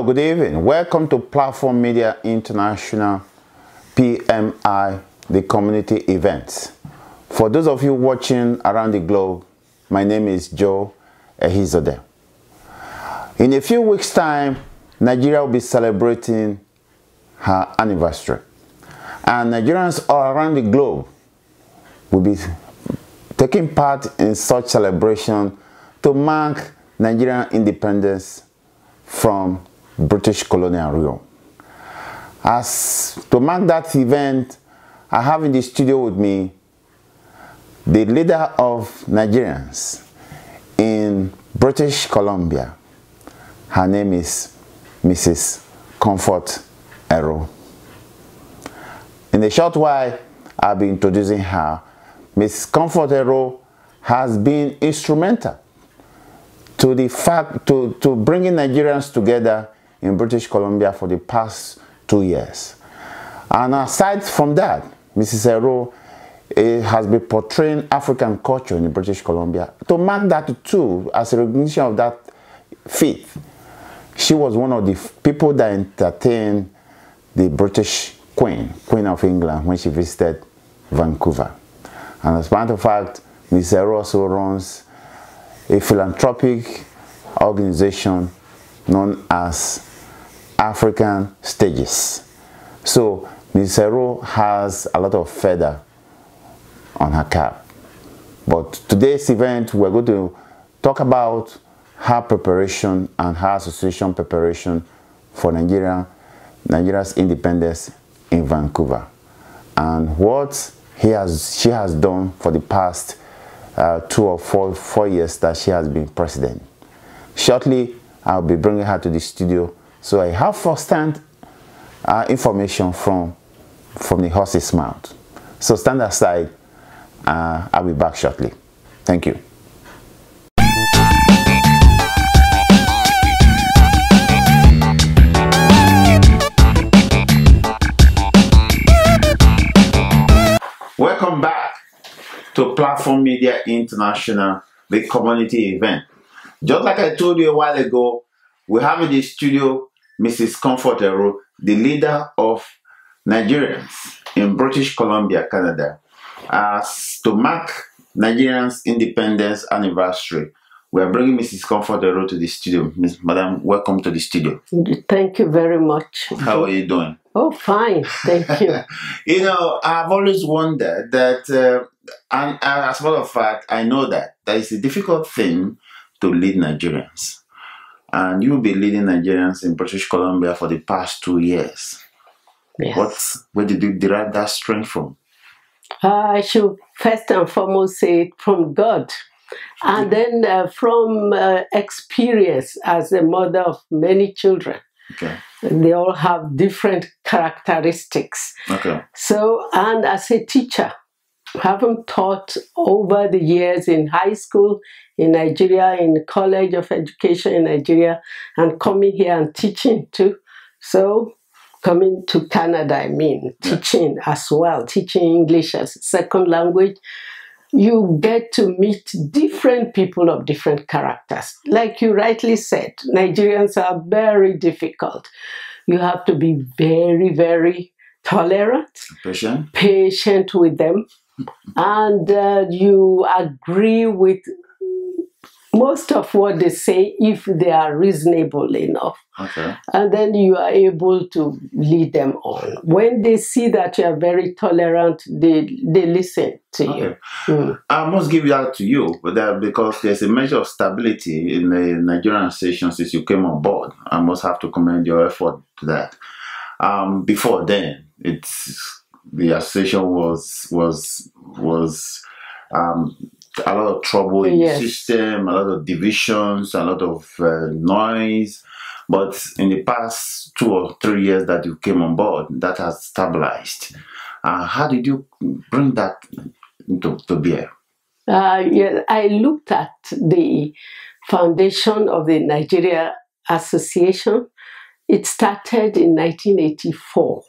Good evening. Welcome to Platform Media International PMI, the community event. For those of you watching around the globe, my name is Joe Ehizode. In a few weeks' time, Nigeria will be celebrating her anniversary. And Nigerians all around the globe will be taking part in such celebration to mark Nigerian independence from British colonial rule. As to mark that event, I have in the studio with me the leader of Nigerians in British Columbia. Her name is Mrs. Comfort Ero. In a short while, I'll be introducing her. Mrs. Comfort Ero has been instrumental to the fact to bringing Nigerians together in British Columbia for the past 2 years. And aside from that, Mrs. Ero has been portraying African culture in British Columbia. To mark that too, as a recognition of that feat, she was one of the people that entertained the British Queen of England, when she visited Vancouver. And as a matter of fact, Mrs. Ero also runs a philanthropic organization known as African Stages. So Ms. Ero has a lot of feather on her cap. But today's event, we're going to talk about her preparation and her association preparation for Nigeria's independence in Vancouver, and what she has done for the past 2 or 4 years that she has been president. Shortly, I'll be bringing her to the studio, so I have first-hand information from the horse's mouth. So stand aside. I'll be back shortly. Thank you. Welcome back to Platform Media International, the community event. Just like I told you a while ago, we have in the studio Mrs. Comfort Ero, the leader of Nigerians in British Columbia, Canada. As to mark Nigerians' independence anniversary, we are bringing Mrs. Comfort Ero to the studio. Madam, welcome to the studio. Thank you very much. How are you doing? Oh, fine. Thank you. You know, I've always wondered that, and as a matter of fact, I know that it's a difficult thing to lead Nigerians. And you've been leading Nigerians in British Columbia for the past 2 years. Yes. Where did you derive that strength from? I should first and foremost say it from God. And then from experience as a mother of many children. Okay. They all have different characteristics. Okay. So, and as a teacher, having taught over the years in high school in Nigeria, in the College of Education in Nigeria, and coming here and teaching too. So, coming to Canada, teaching as well, teaching English as a second language. You get to meet different people of different characters. Like you rightly said, Nigerians are very difficult. You have to be very, very tolerant, patient with them, and you agree with most of what they say if they are reasonable enough. Okay. And then you are able to lead them on. When they see that you are very tolerant, they listen to you. Mm. I must give that to you, because there's a measure of stability in the Nigerian association since you came on board. I must have to commend your effort to that. Before then, the association was a lot of trouble in the system, a lot of divisions, a lot of noise. But in the past 2 or 3 years that you came on board, that has stabilized. How did you bring that to bear? Yeah, I looked at the foundation of the Nigeria Association. It started in 1984.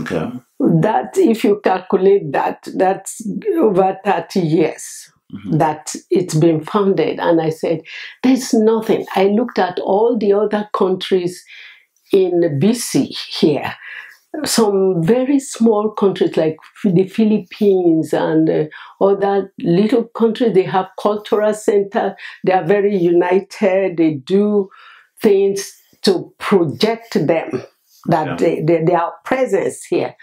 Okay. That, if you calculate that, that's over 30 years. that it's been founded. And I said, there's nothing. I looked at all the other countries in BC here, some very small countries like the Philippines and other little countries, they have cultural centers. They are very united. They do things to project them, that their presence here.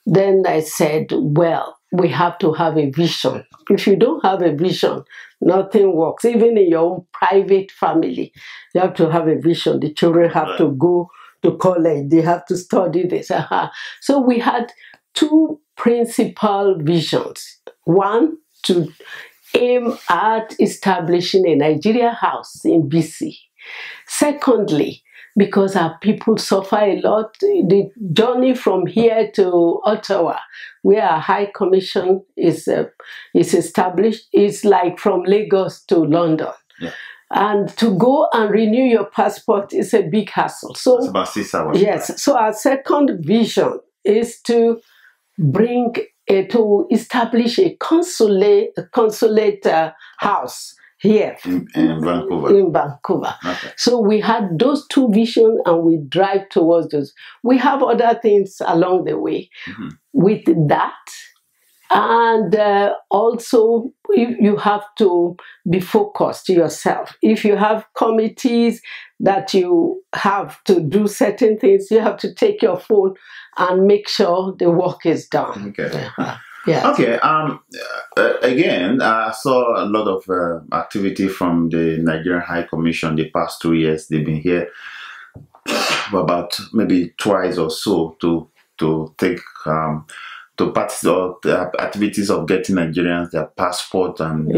Then I said, well, we have to have a vision. If you don't have a vision, nothing works. Even in your own private family, you have to have a vision. The children have to go to college. They have to study this. So we had two principal visions. One, to aim at establishing a Nigeria house in BC. Secondly, because our people suffer a lot, the journey from here to Ottawa, where our High Commission is established, is like from Lagos to London. Yeah. And to go and renew your passport is a big hassle. So it's about 6 hours. Yes. So our second vision is to to establish a consulate house here in Vancouver. In Vancouver. Okay. So we had those two visions and we drive towards those. We have other things along the way with that. And also, you have to be focused yourself. If you have committees that you have to do certain things, you have to take your phone and make sure the work is done. Okay. Yeah. Okay. Again, I saw a lot of activity from the Nigerian High Commission the past 2 years. They've been here about maybe twice or so to take to participate the activities of getting Nigerians their passport and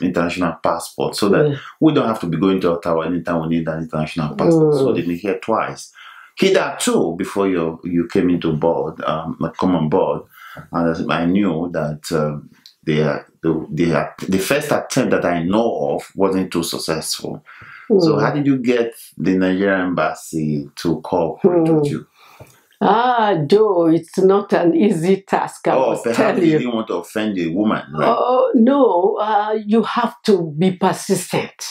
international passport, so that we don't have to be going to Ottawa anytime we need an international passport. So they've been here twice. Hitherto, before you came into board, come on board. And I knew that the first attempt that I know of wasn't too successful. So how did you get the Nigerian embassy to cooperate with you? Joe, it's not an easy task. I must tell you. You didn't want to offend a woman, right? Oh, no, you have to be persistent.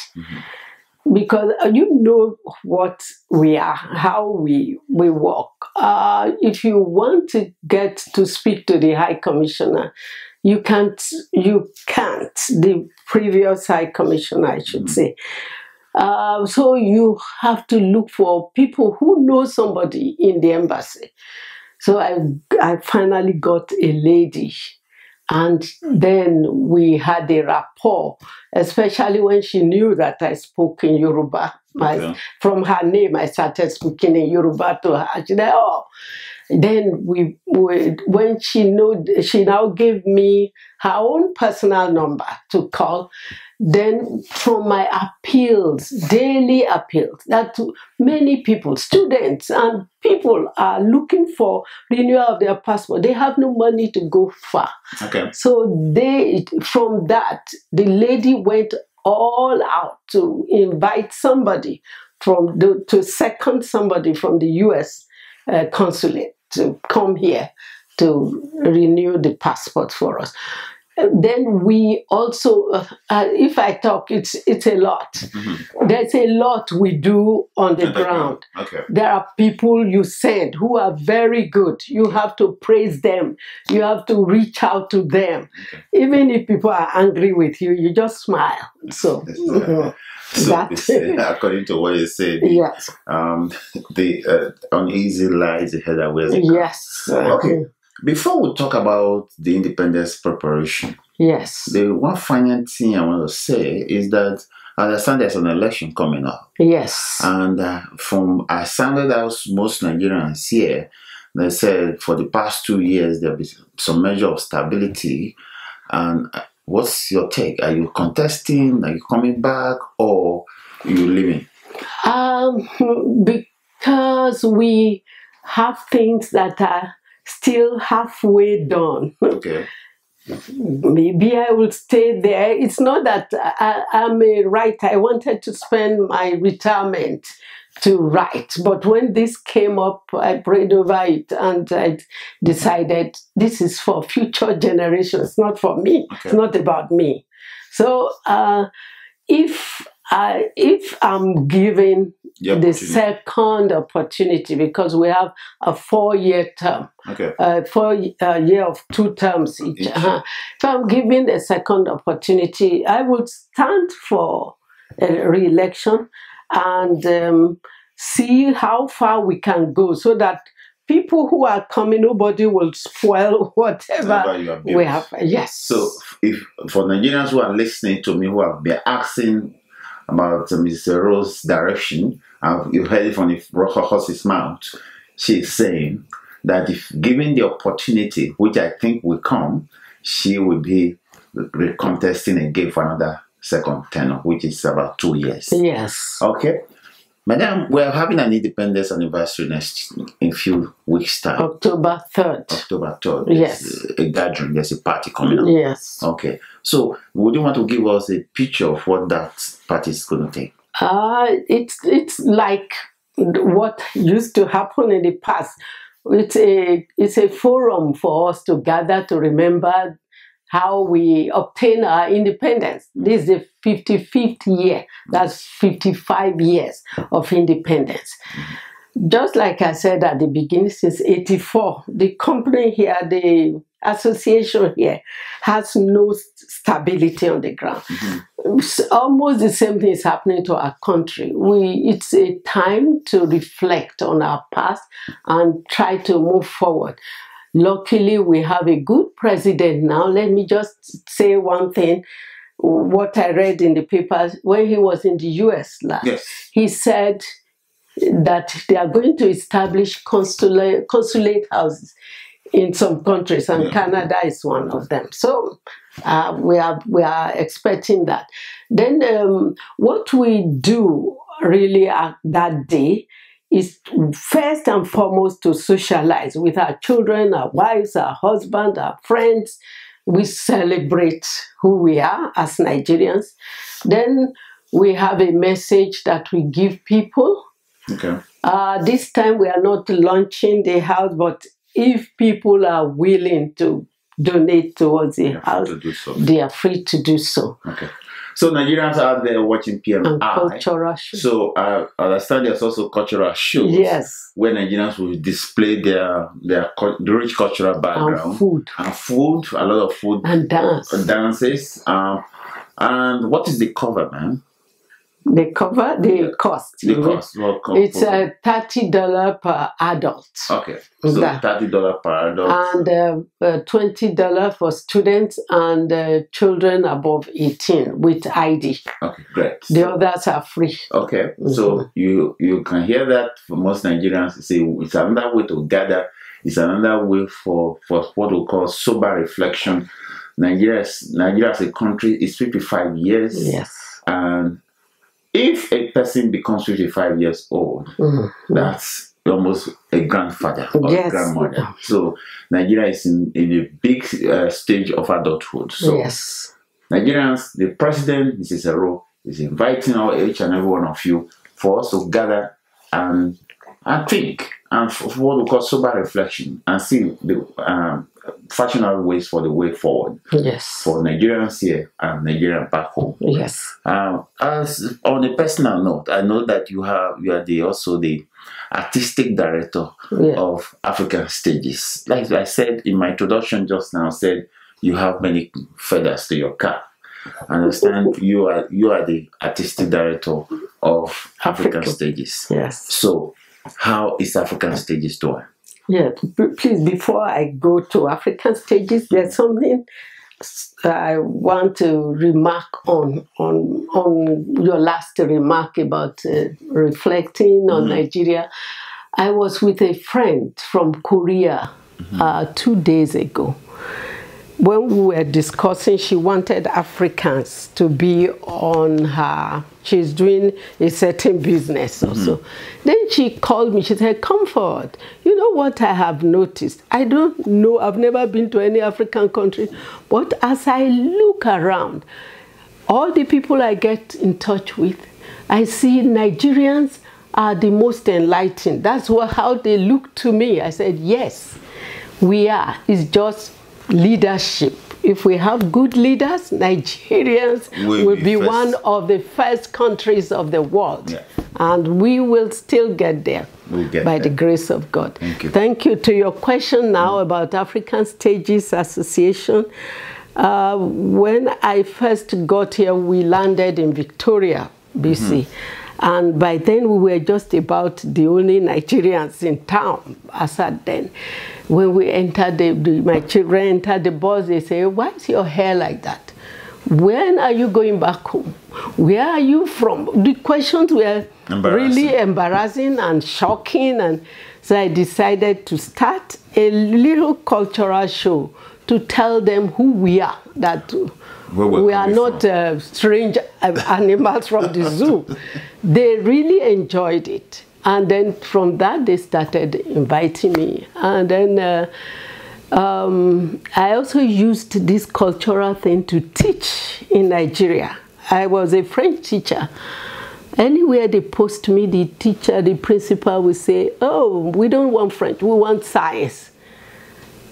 Because you know what we are, how we work. If you want to get to speak to the High Commissioner, you can't. The previous High Commissioner, I should say. So you have to look for people who know somebody in the embassy. So I finally got a lady. And then we had a rapport, especially when she knew that I spoke in Yoruba. From her name, I started speaking in Yoruba to her. She said, Then when she now gave me her own personal number to call. Then from my appeals, daily appeals, that many people, students and people are looking for renewal of their passport. They have no money to go far. Okay. So from that, the lady went all out to invite somebody to second somebody from the US consulate to come here to renew the passport for us. Then we also, if I talk, it's a lot. There's a lot we do on the ground. Okay. There are people you send who are very good. You have to praise them. You have to reach out to them. Okay. Even if people are angry with you, you just smile. So according to what you said, yes. The uneasy lies ahead of where yes. Okay. Before we talk about the independence preparation, yes, the one final thing I want to say is that I understand there's an election coming up. Yes. And I sounded out most Nigerians here, they said for the past 2 years there'll be some measure of stability. And what's your take? Are you contesting? Are you coming back? Or are you leaving? Because we have things that are still halfway done. Okay. Maybe I will stay there. It's not that I'm a writer. I wanted to spend my retirement to write. But when this came up, I prayed over it and I decided this is for future generations, not for me. Okay. It's not about me. So if If I'm given the second opportunity, because we have a 4-year term, okay, 4-year of 2 terms each. So I'm given a second opportunity, I would stand for a re-election and see how far we can go, so that people who are coming, nobody will spoil whatever we have. Yes. So, if for Nigerians who are listening to me, who have been asking about Mr. Rose's direction, you heard it from the horse's mouth. She is saying that if given the opportunity, which I think will come, she will be contesting again for another second tenure, which is about 2 years. Yes. Okay. Madam, we're having an independence anniversary in a few weeks' time. October 3rd. October 3rd. Yes. A gathering, there's a party coming up. Yes. Okay. So, would you want to give us a picture of what that party is going to take? It's like what used to happen in the past. It's a forum for us to gather to remember how we obtain our independence. This is the 55th year. That's 55 years of independence. Just like I said at the beginning, since 84, the company here, the association here, has no stability on the ground. It's almost the same thing is happening to our country. It's a time to reflect on our past and try to move forward. Luckily, we have a good president now. Let me just say one thing. What I read in the papers when he was in the US last, yes, he said that they are going to establish consulate houses in some countries, and Canada is one of them. So we are expecting that. Then what we do really at that day is first and foremost to socialize with our children, our wives, our husbands, our friends. We celebrate who we are as Nigerians. Then we have a message that we give people. Okay. This time we are not launching the house, but if people are willing to donate towards the house, they are free to do so. Okay. So Nigerians out there watching PMI. And cultural shows. So I understand there's also cultural shows. Yes. Where Nigerians will display their rich cultural background. And food. A lot of food. And dances. And what is the cover, man? The cover, the cost. The cost. It's $30 per adult. Okay. So $30 per adult. And $20 for students and children above 18 with ID. Okay, great. The others are free. Okay. So you can hear that for most Nigerians. Say it's another way to gather. It's another way for what we call sober reflection. Nigeria as a country is 55 years. Yes. And if a person becomes 55 years old, that's almost a grandfather or a grandmother. So Nigeria is in a big stage of adulthood. So Nigerians, the president, Mrs. Ero, is inviting each and every one of you for us to gather and think and for what we call sober reflection and see the fashionable ways for the way forward. Yes. For Nigerians here and Nigerians back home. Yes. As on a personal note, I know that you are also the artistic director of African Stages. Like I said in my introduction just now, said you have many feathers to your cap. I understand you are the artistic director of African Stages. Yes. So how is African Stages doing? Yeah, please, before I go to African Stages, there's something I want to remark on your last remark about reflecting on Nigeria. I was with a friend from Korea 2 days ago. When we were discussing, she wanted Africans to be on her, she's doing a certain business also. Then she called me, she said, come forward. You know what I have noticed? I don't know, I've never been to any African country, but as I look around, all the people I get in touch with, I see Nigerians are the most enlightened. That's how they look to me. I said, yes, we are. It's just leadership. if we have good leaders, Nigerians will be one of the first countries of the world. Yeah. And we will still get there by the grace of God. Thank you. Thank you. To your question now about African Stages Association. When I first got here, we landed in Victoria, BC. And by then, we were just about the only Nigerians in town as at then. When we entered, my children entered the bus, they say, why is your hair like that? When are you going back home? Where are you from? The questions were really embarrassing and shocking. And so I decided to start a little cultural show to tell them who we are, that we are not strange animals from the zoo. They really enjoyed it. And then from that, they started inviting me. And then I also used this cultural thing to teach in Nigeria. I was a French teacher. Anywhere they post me, the teacher, the principal will say, oh, we don't want French, we want science.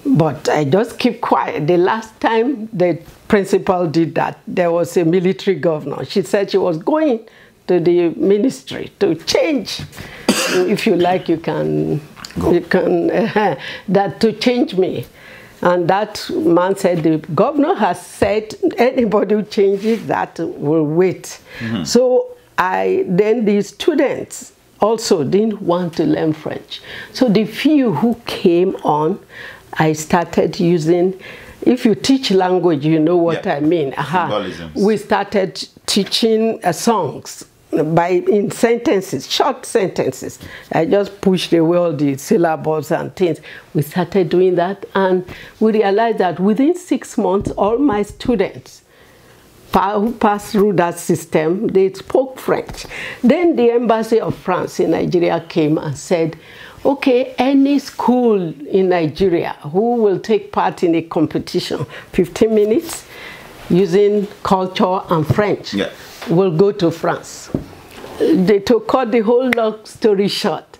But I just keep quiet. The last time the principal did that, there was a military governor. She said she was going to the ministry to change. If you like, you can that to change me. And that man said, the governor has said anybody who changes that will wait. So then the students also didn't want to learn French. So the few who came on, I started using, if you teach language, you know what I mean. We started teaching songs in sentences, short sentences. I just pushed away all the syllables and things. We started doing that, and we realized that within 6 months, all my students who passed through that system, they spoke French. Then the Embassy of France in Nigeria came and said, okay, any school in Nigeria who will take part in a competition, 15 minutes, using culture and French, will go to France. To cut the whole long story short,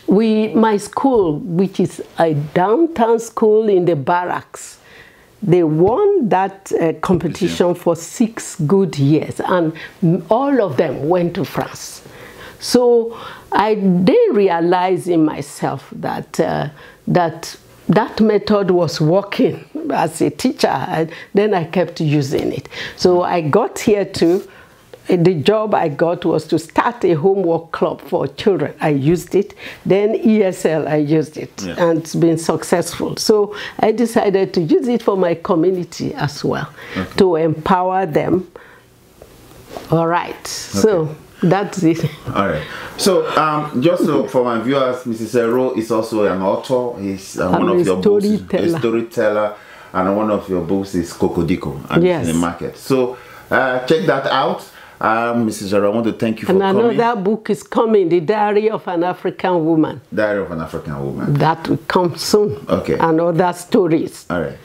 my school, which is a downtown school in the barracks, they won that competition for 6 good years, and all of them went to France. So I then realized in myself that that method was working as a teacher, and then I kept using it. So I got here too. The job I got was to start a homework club for children. I used it. Then ESL, I used it, and it's been successful. So I decided to use it for my community as well, to empower them. All right, so that's it. All right. So just for my viewers, Mrs. Ero is also an author. He's one of your books is a storyteller, and one of your books is Kokodiko, and it's in the market. So check that out. Mrs. Ero, I want to thank you for coming. And another book is coming, The Diary of an African Woman. Diary of an African Woman. That will come soon. Okay. And other stories. All right.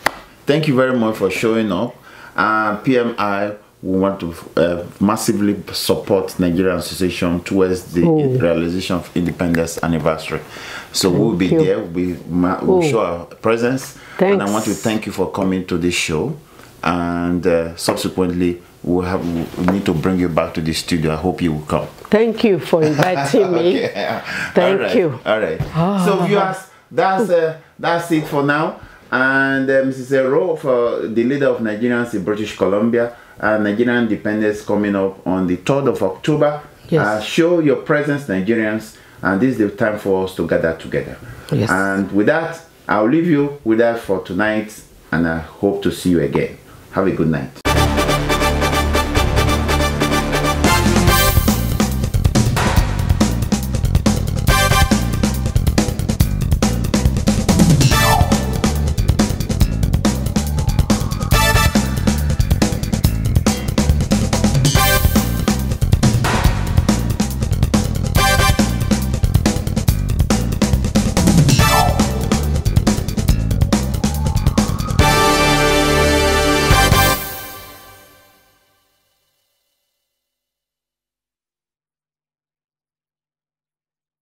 Thank you very much for showing up. PMI, we want to massively support Nigerian Association towards the realization of Independence Anniversary. So we'll be there. We'll show our presence. Thanks. And I want to thank you for coming to this show. And subsequently, we need to bring you back to the studio. I hope you will come. Thank you for inviting me. Thank you. All right. So viewers, that's it for now. And Mrs. Ero, for the leader of Nigerians in British Columbia, Nigerian Independence coming up on the 3rd of October. Show your presence, Nigerians, and this is the time for us to gather together. And with that, I'll leave you with that for tonight, and I hope to see you again. Have a good night.